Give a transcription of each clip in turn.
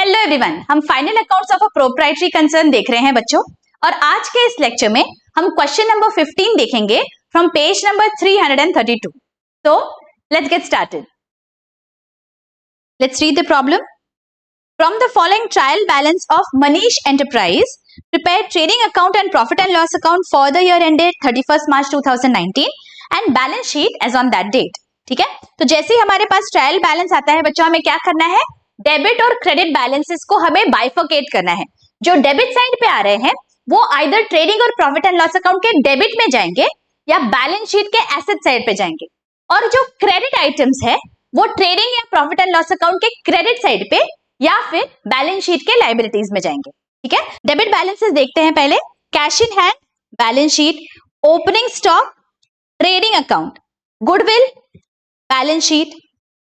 Hello everyone, हम final accounts of a proprietary concern देख रहे हैं बच्चों। और आज के इस लेक्चर में हम क्वेश्चन नंबर 15 देखेंगे फ्रॉम पेज नंबर 332। तो let's get started. Let's read the problem. From the following trial balance of Manish enterprise prepare trading account and profit and loss account for the year ended 31 March 2019 and balance sheet as on that date. ठीक है, तो जैसे ही हमारे पास trial balance आता है बच्चों, हमें क्या करना है, डेबिट और क्रेडिट बैलेंसेस को हमें बाइफरकेट करना है। जो डेबिट साइड पे आ रहे हैं वो आइदर ट्रेडिंग और प्रॉफिट एंड लॉस अकाउंट के डेबिट में जाएंगे या बैलेंस शीट के एसेट साइड पे जाएंगे, और जो क्रेडिट आइटम्स है वो ट्रेडिंग या प्रॉफिट एंड लॉस अकाउंट के क्रेडिट साइड पे या फिर बैलेंस शीट के लायबिलिटीज में जाएंगे। ठीक है, डेबिट बैलेंसेस देखते हैं पहले। Cash in hand, balance sheet, opening stock, trading account, goodwill, balance sheet,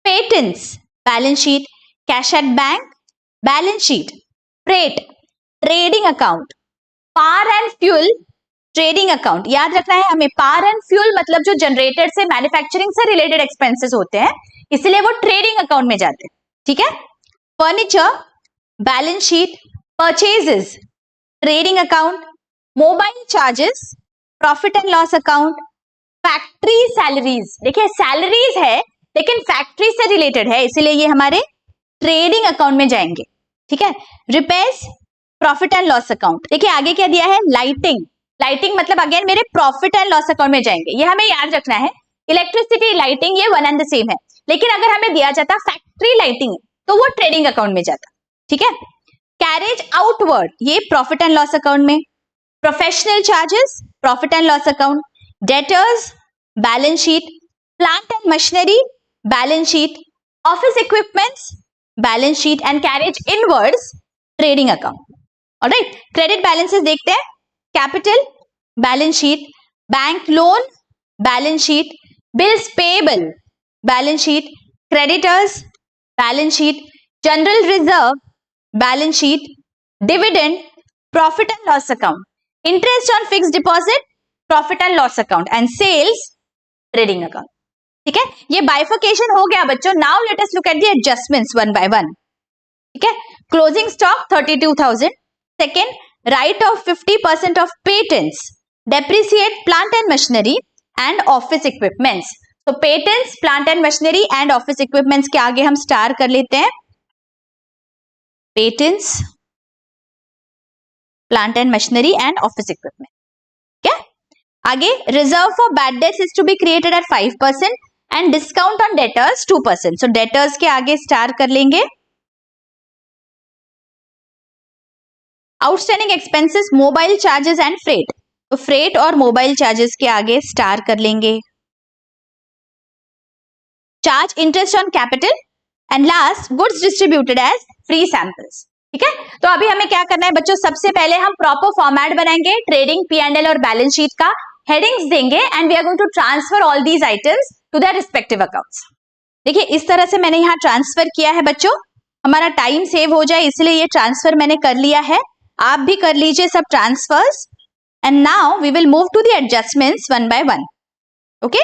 patents, balance sheet, cash at bank, balance sheet, freight, trading account, power and fuel, trading account. याद रखना है हमें, पावर एंड फ्यूल मतलब जो generator से manufacturing से related expenses होते हैं, इसलिए वो ट्रेडिंग अकाउंट में जाते हैं। ठीक है, furniture, balance sheet, purchases, trading account, mobile charges, profit and loss account, factory salaries. देखिए सैलरीज है लेकिन फैक्ट्री से रिलेटेड है, इसीलिए ये हमारे ट्रेडिंग अकाउंट में जाएंगे। ठीक है, repairs, profit and loss account. देखिए आगे क्या दिया है, लाइटिंग। लाइटिंग मतलब अगेन मेरे प्रॉफिट एंड लॉस अकाउंट में जाएंगे, ये हमें याद रखना है। इलेक्ट्रिसिटी, लाइटिंग ये वन एंड द सेम है, लेकिन अगर हमें दिया जाता फैक्ट्री लाइटिंग तो वो ट्रेडिंग अकाउंट में जाता। ठीक है, कैरेज आउटवर्ड ये प्रॉफिट एंड लॉस अकाउंट में, professional charges profit and loss account, debtors balance sheet, plant and machinery balance sheet, office equipments balance sheet and carriage inwards trading account. Alright, credit balances देखते हैं। Capital balance sheet, bank loan balance sheet, bills payable balance sheet, creditors balance sheet, general reserve balance sheet, dividend profit and loss account, interest on fixed deposit profit and loss account and sales trading account. ठीक है, ये bifurcation हो गया बच्चों। Now let us look at the adjustments one by one. ठीक है, closing stock 32,000। Second, write off 50% off patents, depreciate plant and machinery and office equipments. तो patents, plant and machinery and office equipments के आगे हम start कर लेते हैं, patents, plant and machinery and office equipment. ठीक है, आगे reserve for bad debts is to be created at 5% and discount on debtors 2%। So debtors के आगे स्टार कर लेंगे। Outstanding expenses, mobile charges and freight, तो फ्रेट और मोबाइल चार्जेस के आगे स्टार कर लेंगे। Charge interest on capital and lost goods distributed as free samples. ठीक है, तो अभी हमें क्या करना है बच्चों, सबसे पहले हम प्रॉपर फॉर्मेट बनाएंगे ट्रेडिंग, P&L और बैलेंस शीट का, हेडिंग्स देंगे and we are going to transfer all these items to their respective accounts. देखिए इस तरह से मैंने यहाँ ट्रांसफर किया है बच्चों, हमारा टाइम सेव हो जाए इसलिए ये ट्रांसफर मैंने कर लिया है। आप भी कर लीजिए सब transfers and now we will move to the adjustments one by one. Okay,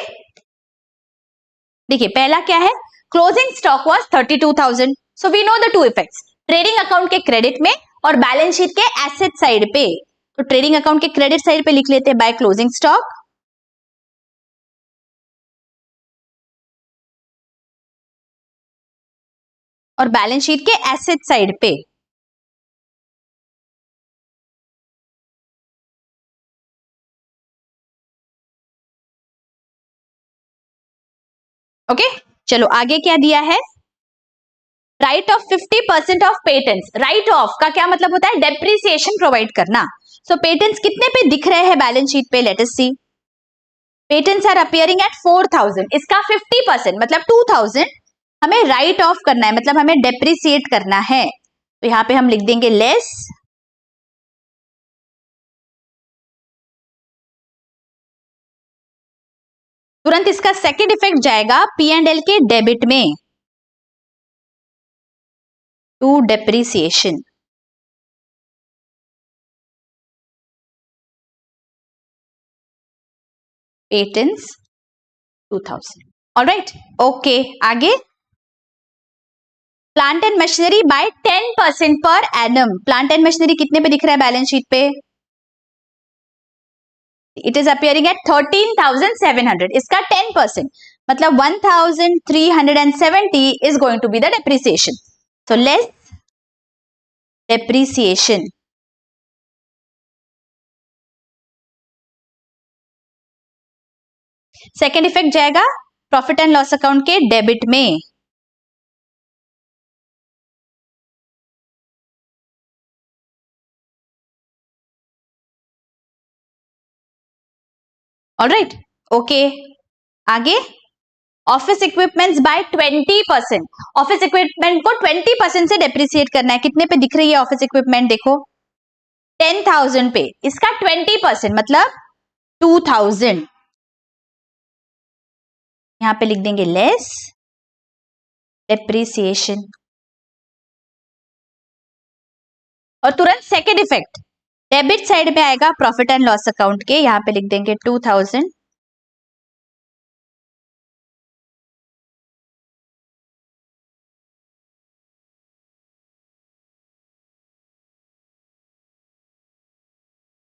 देखिए पहला क्या है, closing stock was 32,000। So we know the two effects, trading account के क्रेडिट में और बैलेंस शीट के एसेट साइड पे। तो ट्रेडिंग अकाउंट के क्रेडिट साइड पे लिख लेते हैं बाय क्लोजिंग स्टॉक, और बैलेंस शीट के एसेट साइड पे ओके। चलो आगे क्या दिया है, right off 50% off patents. Right of का क्या मतलब होता है, डेप्रिसिएशन प्रोवाइड करना। सो पेटेंट्स कितने पे दिख रहे हैं बैलेंस शीट पे, let us see. Patents are appearing at 4,000, इसका 50% मतलब 2,000 हमें राइट ऑफ करना है, मतलब हमें डेप्रिसिएट करना है। तो यहां पे हम लिख देंगे लेस, तुरंत इसका सेकेंड इफेक्ट जाएगा P&L के डेबिट में, to depreciation. Patents 2,000। Alright, okay आगे। Plant and machinery by 10% per annum. Plant and machinery कितने पे दिख रहा है बैलेंस शीट पे? It is appearing at 13,700। इसका 10% मतलब 1,370 is going to be the depreciation. So less depreciation. Second effect जाएगा प्रॉफिट एंड लॉस अकाउंट के डेबिट में। Alright, okay. आगे office equipments by 20%। Office equipment को 20% से डेप्रिसिएट करना है। कितने पे दिख रही है ऑफिस इक्विपमेंट? देखो 10,000 पे, इसका 20% मतलब 2,000। यहां पे लिख देंगे लेस डेप्रिसिएशन। और तुरंत सेकेंड इफेक्ट डेबिट साइड में आएगा प्रॉफिट एंड लॉस अकाउंट के। यहां पे लिख देंगे 2,000।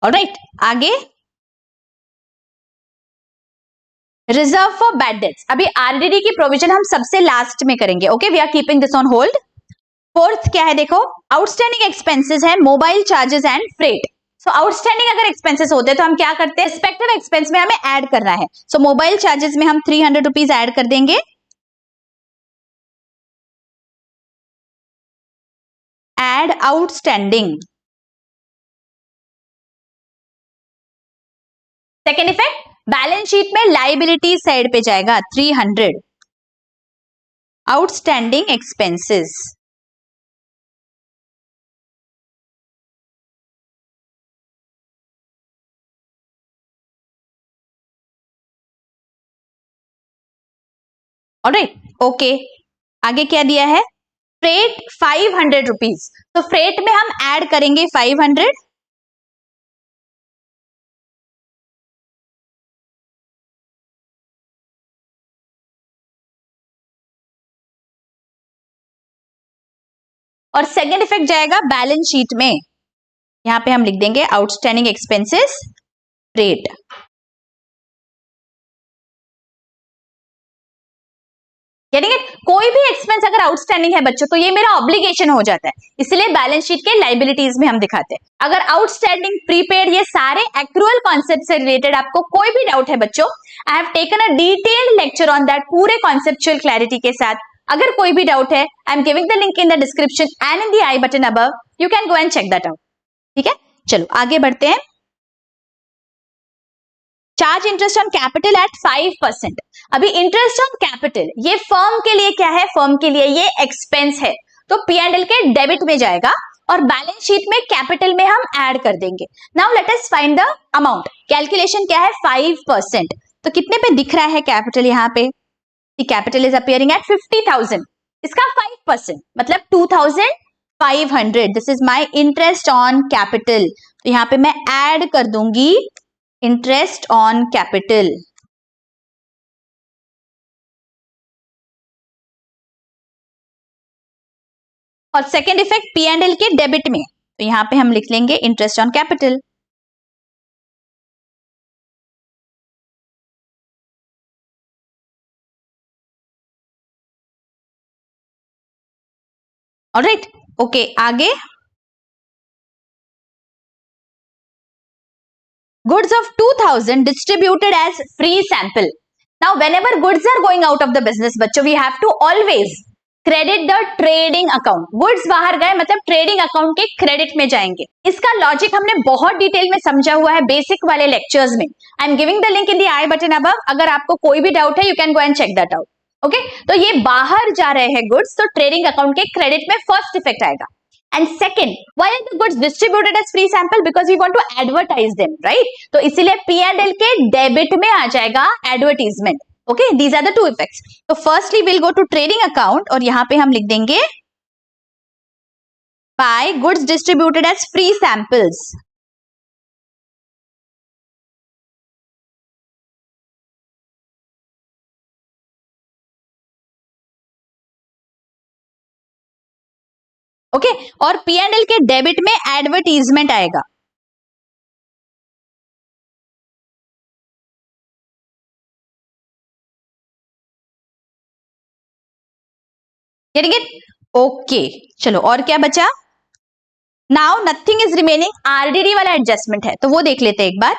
ऑलराइट, आगे रिजर्व फॉर बैड डेट्स। अभी आरडीडी की प्रोविजन हम सबसे लास्ट में करेंगे। Okay, we are keeping this on hold. Fourth क्या है? देखो आउटस्टैंडिंग एक्सपेंसेस है mobile charges and freight. So outstanding अगर एक्सपेंसेस होते हैं तो हम क्या करते हैं? रिस्पेक्टिव एक्सपेंस में हमें ऐड करना है। सो मोबाइल चार्जेस में हम 300 रुपीज ऐड कर देंगे। Add outstanding. Second effect balance sheet में लाइबिलिटी साइड पे जाएगा 300 आउटस्टैंडिंग एक्सपेंसेस। Alright, okay. आगे क्या दिया है? Freight 500 rupees. तो फ्रेट में हम ऐड करेंगे 500। और सेकेंड इफेक्ट जाएगा बैलेंस शीट में। यहां पे हम लिख देंगे आउटस्टैंडिंग एक्सपेंसेस फ्रेट। यानी कि कोई भी एक्सपेंस अगर आउटस्टैंडिंग है बच्चों तो ये मेरा ऑब्लिगेशन हो जाता है, इसलिए बैलेंस शीट के लाइबिलिटीज में हम दिखाते हैं। अगर आउटस्टैंडिंग, प्रीपेड, ये सारे एक्रूअल कॉन्सेप्ट से रिलेटेड आपको कोई भी डाउट है बच्चों, I have taken a detailed lecture on that पूरे कॉन्सेप्चुअल क्लैरिटी के साथ। अगर कोई भी डाउट है, I am giving the link in the description and in the I button above, you can go and check that out. ठीक है, चलो आगे बढ़ते हैं। Charge interest on capital at 5%। अभी इंटरेस्ट ऑन कैपिटल ये फर्म के लिए क्या है? फर्म के लिए ये एक्सपेंस है, तो पी एंड एल के डेबिट में जाएगा और बैलेंस शीट में कैपिटल में हम ऐड कर देंगे। Now let us find the amount. Calculation क्या है? 5%। तो कितने पे दिख रहा है कैपिटल? यहाँ पे कैपिटल इज अपियरिंग एट 50,000। इसका 5% मतलब 2,500। This is my interest on capital. तो यहाँ पे मैं ऐड कर दूंगी इंटरेस्ट ऑन कैपिटल। और second effect P and L के डेबिट में, तो यहां पे हम लिख लेंगे interest on capital. Alright, okay. आगे goods of 2,000 distributed as free sample. Now whenever goods are going out of the business बच्चों, we have to always credit the trading account. goods बाहर गए मतलब trading account के credit में जाएंगे। इसका logic हमने बहुत डिटेल में समझा हुआ है बेसिक वाले लेक्चर्स में। I am giving the link in the I button above. अगर आपको कोई भी डाउट है, you can go and check that out. Okay, तो ये बाहर जा रहे हैं गुड्स, तो ट्रेडिंग अकाउंट के क्रेडिट में फर्स्ट इफेक्ट आएगा। And second, why are the goods distributed as free sample? Because we want to advertise them, right? तो इसीलिए पी एंड एल के डेबिट में आ जाएगा advertisement. Okay, these are the two effects. तो firstly will go to trading account और यहां पे हम लिख देंगे by goods distributed as free samples. Okay और P&L के डेबिट में एडवर्टीजमेंट आएगा। Getting it? ओके चलो और क्या बचा? Now nothing is remaining, RDD वाला एडजस्टमेंट है तो वो देख लेते हैं एक बार।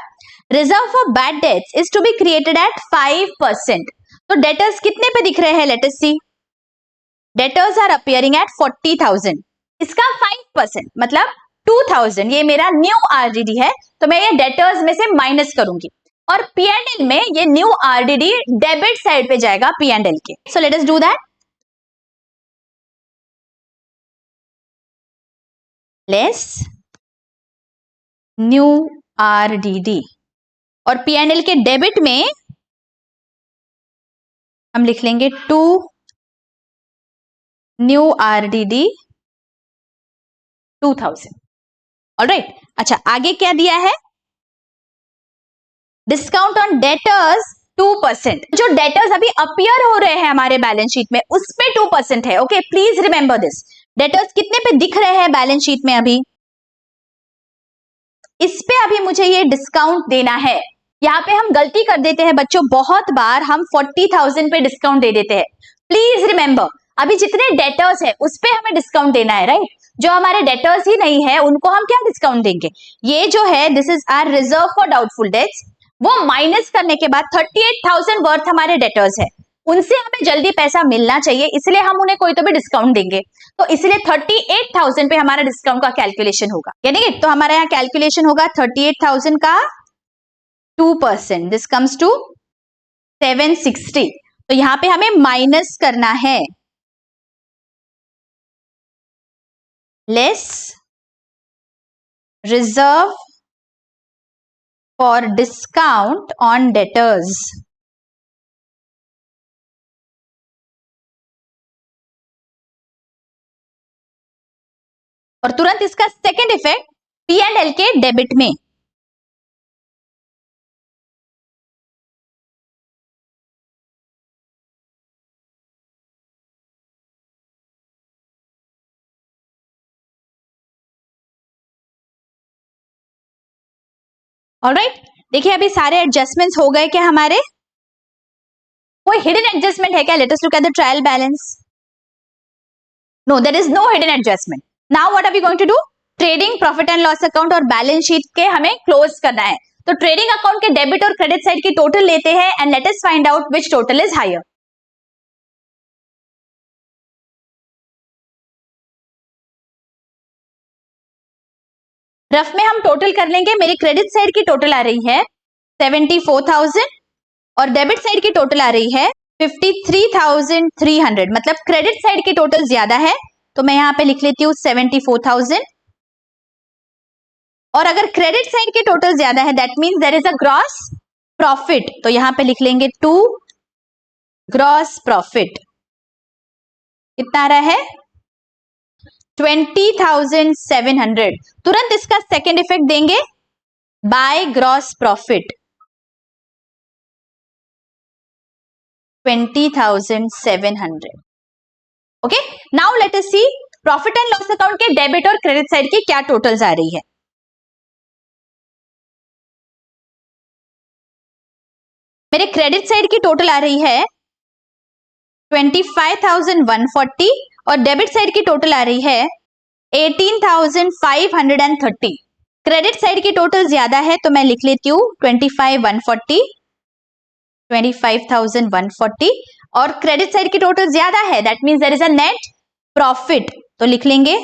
Reserve for bad debts is to be created at 5%। तो डेटर्स कितने पे दिख रहे हैं? Let us see. Debtors are appearing at 40,000। इसका 5% मतलब 2,000 ये मेरा न्यू आरडीडी है, तो मैं ये डेटर्स में से माइनस करूंगी और P&L में ये न्यू आरडीडी डेबिट साइड पे जाएगा P&L के। So let us do that. Less new RDD और P&L के डेबिट में हम लिख लेंगे 2 न्यू आरडीडी 2,000। ऑलराइट, अच्छा आगे क्या दिया है? Discount on debtors 2%। जो डेटर्स अभी अपीयर हो रहे हैं हमारे बैलेंस शीट में उस पे 2% है। Okay please remember this. Debtors कितने पे दिख रहे हैं बैलेंस शीट में? अभी इस पे अभी मुझे ये डिस्काउंट देना है। यहाँ पे हम गलती कर देते हैं बच्चों, बहुत बार हम 40,000 पे डिस्काउंट दे देते हैं। प्लीज रिमेंबर अभी जितने डेटर्स है उस पे हमें डिस्काउंट देना है, राइट? जो हमारे डेटर्स ही नहीं है उनको हम क्या डिस्काउंट देंगे? ये जो है this is our reserve for doubtful debts, वो माइनस करने के बाद 38,000 वर्थ हमारे डेटर्स है, उनसे हमें जल्दी पैसा मिलना चाहिए, इसलिए हम उन्हें कोई तो भी डिस्काउंट देंगे। तो इसलिए 38,000 पे हमारा डिस्काउंट का कैलकुलेशन होगा। यानी तो हमारा यहाँ कैलकुलेशन होगा 38,000 का 2%, दिस कम्स टू 760। तो यहाँ पे हमें माइनस करना है less reserve for discount on debtors. और तुरंत इसका सेकेंड इफेक्ट P&L के डेबिट में। ऑलराइट, देखिए अभी सारे एडजस्टमेंट्स हो गए क्या हमारे? कोई हिडन एडजस्टमेंट है क्या? Let us look at the trial balance. No, there is no hidden adjustment. Now what are we going to do? Trading profit and loss account और बैलेंस शीट के हमें क्लोज करना है। तो ट्रेडिंग अकाउंट के debit और credit side की total लेते हैं and let us find out which total is higher. Rough में हम टोटल कर लेंगे। मेरी क्रेडिट साइड की टोटल आ रही है 74,000 और डेबिट साइड की टोटल आ रही है 53,300। मतलब क्रेडिट साइड की टोटल ज्यादा है तो मैं यहां पे लिख लेती हूँ 74,000। और अगर क्रेडिट साइड की टोटल ज्यादा है that means there is a gross profit, तो यहां पे लिख लेंगे 2 ग्रॉस प्रॉफिट। कितना आ रहा है? 20,700। तुरंत इसका सेकेंड इफेक्ट देंगे by gross profit 20,700। Okay now let us see profit and loss account के डेबिट और क्रेडिट साइड की क्या टोटल्स आ रही है। मेरे क्रेडिट साइड की टोटल आ रही है 25,140 और डेबिट साइड की टोटल आ रही है 18,530। क्रेडिट साइड की टोटल ज्यादा है तो मैं लिख लेती हूँ 25,140 25,140 और क्रेडिट साइड की टोटल ज्यादा है that means there is a net profit, तो लिख लेंगे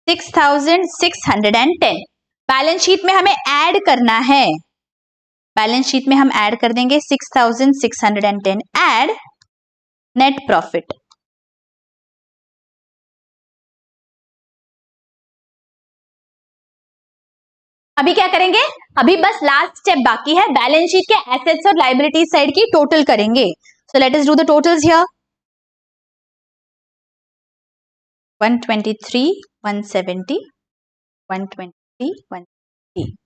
6,610। बैलेंस शीट में हमें ऐड करना है, बैलेंस शीट में हम ऐड कर देंगे 6,610 ऐड नेट प्रॉफिट। अभी क्या करेंगे? अभी बस लास्ट स्टेप बाकी है, बैलेंस शीट के एसेट्स और लायबिलिटीज साइड की टोटल करेंगे। So let us do the totals here. 123, 170, 123, 170।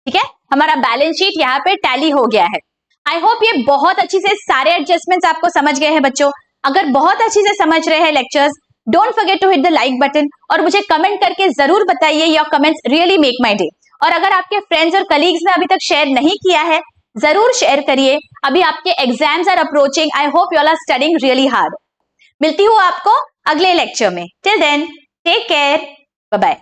ठीक है, हमारा बैलेंस शीट यहाँ पे टैली हो गया है। आई होप ये बहुत अच्छी से सारे एडजस्टमेंट्स आपको समझ गए हैं बच्चों। अगर बहुत अच्छे से समझ रहे हैं lectures, don't forget to hit the like button और मुझे कमेंट करके जरूर बताइए, your comments really make my day. और अगर आपके फ्रेंड्स और कलीग्स ने अभी तक शेयर नहीं किया है, जरूर शेयर करिए। अभी आपके exams are approaching, I hope you all are studying really hard. मिलती हूँ आपको अगले लेक्चर में। Till then take care, bye bye.